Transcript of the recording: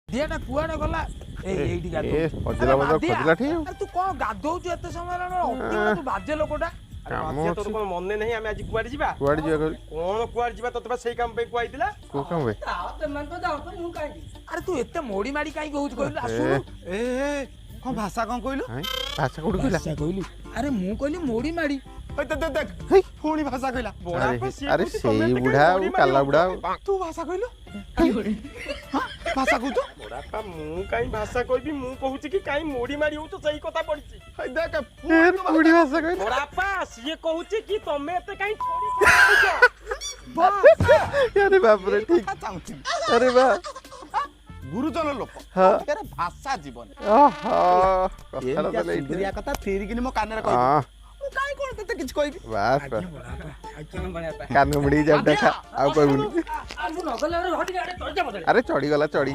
ଦିଆଟା କୁଆଡେ ଗଲା? ଏଇଠି ଖୋଜିଲା ଖୋଜିଲା ଠିକ ତୁ କଣ ଗାଧଉଛୁ ଏତେ ସମୟ ତୁ ବାଜେ ଲୋକଟା। ତୋର କଣ ମନେ ନାହିଁ ଆମେ ଆଜି କୁଆଡେ ଯିବା? କୁଆଡେ ଯିବା କହିଲୁ? କଣ କୁଆଡେ ଯିବା? ତତେ ବା ସେଇ କାମ ପାଇଁ କୁହାଇଥିଲା। କୋଉ କାମ ବେ? ଆରେ ତୁ ଏତେ ମୋଡି ମାଡି କାହିଁକି ହଉଛୁ କହିଲୁ? ଆସୁନୁ। କଣ ଭାଷା କଣ କହିଲୁ? ଭାଷା କୋଉଠି କହିଲା? କହିଲୁ ଆରେ ମୁଁ କହିଲି ମୋଡି ମାଡି। ପୁଣି ଭାଷା କହିଲା। ଆରେ ସେଇ ବୁଢା ଆଉ କାଲା ବୁଢା ଆଉ। ତୁ ଭାଷା କହିଲୁ? ଭାଷା କହୁଛୁ? ବଡାପା ମୁଁ କାଇଁ ଭାଷା କହିବି? ମୁଁ କହୁଛି କି କାଇଁ ମୋଡି ମାଡି ହଉଛୁ ସେଇ କଥା ପଡିଛି। ବୁଢୀ ଭାଷା କହିଲା। ବଡାପା ସିଏ କହୁଛି କି ତମେ ଏତେ କାଇଁ ଆରେ ବାପରେ ଠିକ। ଆରେ ବା ଗୁରୁଜନ ଲୋକ ଭାଷା ଜୀବନ କଥା ଫେରିକିନି ମୋ କାନରେ କହିବି। ମୁଁ କାଇଁ କଣ ତତେ କିଛି କହିବି? ବାସ୍ ବାସ୍ କାନ ମୁଡି ଯାଉ ଦେଖା ଆଉ କହିବୁନି। ଆରେ ଚଢିଗଲା ଚଢି